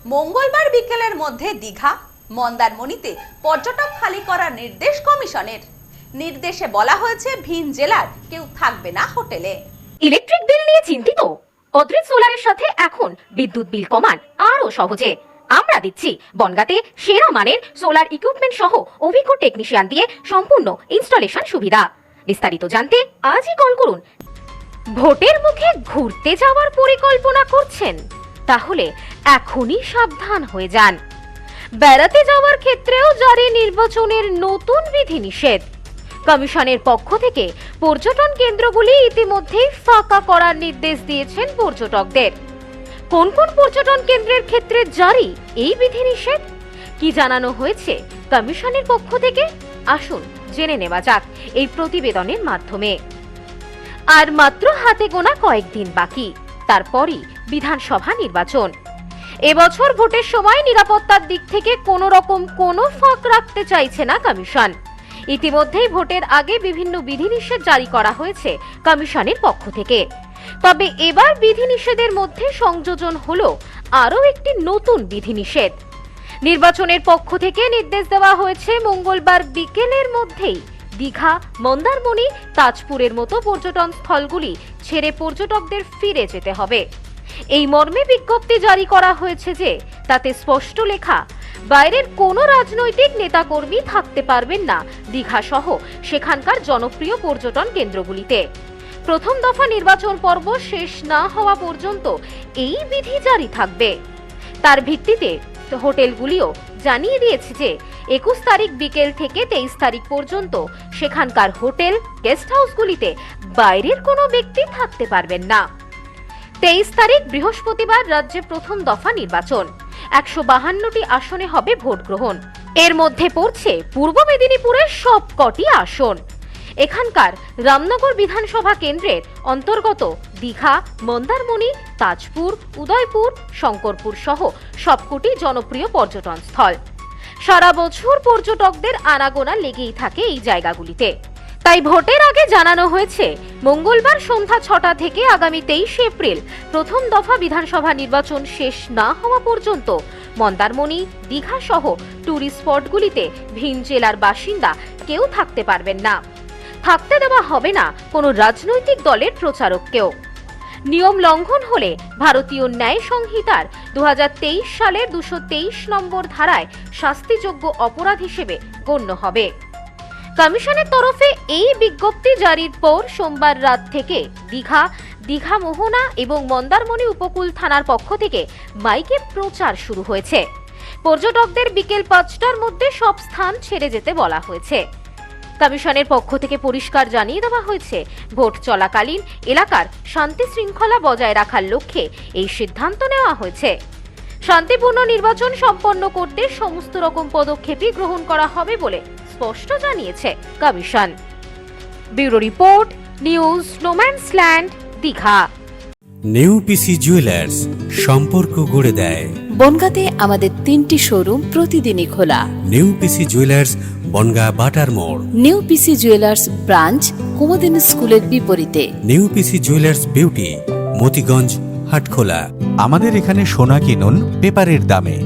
মঙ্গলবার বিকেলের মধ্যে দীঘা মন্দারমণিতে পর্যটক খালি করার নির্দেশ কমিশনের। নির্দেশে বলা হয়েছে ভিন জেলার কেউ থাকবে না হোটেলে। ইলেকট্রিক বিল নিয়ে চিন্তিত? অদ্রিত সোলারের সাথে এখন বিদ্যুৎ বিল কমান আরো সহজে। আমরা দিচ্ছি বনগাঁতে সেরা মানের সোলার ইকুইপমেন্ট সহ অভিজ্ঞ টেকনিশিয়ান দিয়ে সম্পূর্ণ ইনস্টলেশন সুবিধা। বিস্তারিত জানতে আজই কল করুন। ভোটের মুখে ঘুরতে যাওয়ার পরিকল্পনা করছেন? তাহলে এখনই সাবধান হয়ে যান। বেড়াতে যাওয়ার ক্ষেত্রেও জারি নির্বাচনের নতুন বিধিনিষেধ। কমিশনের পক্ষ থেকে পর্যটন কেন্দ্রগুলি ইতিমধ্যেই ফাঁকা করার নির্দেশ দিয়েছেন পর্যটকদের। কোন কোন পর্যটন কেন্দ্রের ক্ষেত্রে জারি এই বিধিনিষেধ, কি জানানো হয়েছে কমিশনের পক্ষ থেকে? আসুন জেনে নেওয়া যাক এই প্রতিবেদনের মাধ্যমে। আর মাত্র হাতে গোনা কয়েকদিন বাকি, তারপরই বিধানসভা নির্বাচন। এবছর ভোটের সময় নিরাপত্তার দিক থেকে কোনো রকম কোনো ফাঁক রাখতে চাইছে না কমিশন। ইতিমধ্যেই ভোটের আগে বিভিন্ন বিধিনিষেধ জারি করা হয়েছে কমিশনের পক্ষ থেকে। তবে এবার বিধিনিষেধের মধ্যে সংযোজন হলো আরও একটি নতুন বিধিনিষেধ। নির্বাচনের পক্ষ থেকে নির্দেশ দেওয়া হয়েছে মঙ্গলবার বিকেলের মধ্যেই দীঘা, মন্দারমণি, তাজপুরের মতো পর্যটন স্থলগুলি ছেড়ে পর্যটকদের ফিরে যেতে হবে। এই মর্মে বিজ্ঞপ্তি জারি করা হয়েছে যে তাতে স্পষ্ট লেখা, বাইরের কোনো রাজনৈতিক নেতাকর্মী থাকতে পারবেন না দীঘা সহ সেখানকার জনপ্রিয় পর্যটন কেন্দ্রগুলিতে। প্রথম দফা নির্বাচন পর্ব শেষ না হওয়া পর্যন্ত এই বিধি জারি থাকবে। তার ভিত্তিতে হোটেলগুলিও জানিয়ে দিয়েছে যে 21 তারিখ বিকেল থেকে 23 তারিখ পর্যন্ত সেখানকার হোটেল, গেস্ট হাউসগুলিতে বাইরের কোনো ব্যক্তি থাকতে পারবেন না। 23 তারিখ বৃহস্পতিবার রাজ্যে প্রথম দফা নির্বাচন। 152টি আসনে হবে ভোট গ্রহণ। এর মধ্যে পড়ছে পূর্ব মেদিনীপুরের সবকটি আসন। এখানকার রামনগর বিধানসভা কেন্দ্রের অন্তর্গত দীঘা, মন্দারমণি, তাজপুর, উদয়পুর, শঙ্করপুর সহ সবকটি জনপ্রিয় পর্যটন স্থল। সারা বছর পর্যটকদের আনাগোনা লেগেই থাকে এই জায়গাগুলিতে। তাই ভোটের আগে জানানো হয়েছে মঙ্গলবার সন্ধ্যা 6টা থেকে আগামী 23 এপ্রিল প্রথম দফা বিধানসভা নির্বাচন শেষ না হওয়া পর্যন্ত মন্দারমণি, দীঘা সহ টুরিস্ট স্পটগুলিতে ভিন জেলার বাসিন্দা কেউ থাকতে পারবেন না। থাকতে দেওয়া হবে না কোনো রাজনৈতিক দলের প্রচারককেও। নিয়ম লঙ্ঘন হলে ভারতীয় ন্যায় সংহিতার 2023 সালের 223 নম্বর ধারায় শাস্তিযোগ্য অপরাধ হিসেবে গণ্য হবে। কমিশনের তরফে এই বিজ্ঞপ্তি জারির পর সোমবার রাত থেকে দীঘা মোহনা এবং মন্দারমণি উপকূল থানার পক্ষ থেকে মাইকে প্রচার শুরু হয়েছে। পর্যটকদের বিকেল 5টার মধ্যে সব স্থান ছেড়ে যেতে বলা হয়েছে। কমিশনের পক্ষ থেকে পরিষ্কার জানিয়ে দেওয়া হয়েছে, ভোট চলাকালীন এলাকার শান্তি শৃঙ্খলা বজায় রাখার লক্ষ্যে এই সিদ্ধান্ত নেওয়া হয়েছে। শান্তিপূর্ণ নির্বাচন সম্পন্ন করতে সমস্ত রকম পদক্ষেপই গ্রহণ করা হবে বলে স্পষ্ট জানিয়েছে commission. Bureau report, news no man's land, Digha. New PC jewellers, সম্পর্ক গড়ে দেয়। বনগাঁতে আমাদের 3টি শোরুম প্রতিদিনই খোলা। নিউ পিসি জুয়েলার্স, বনগাঁ বাটার মোড়। New PC jewellers branch, Kumudini স্কুলের বিপরীতে। New PC jewellers beauty, Motiganj, Hatkhola. আমাদের এখানে সোনা কিনুন পেপারের দামে।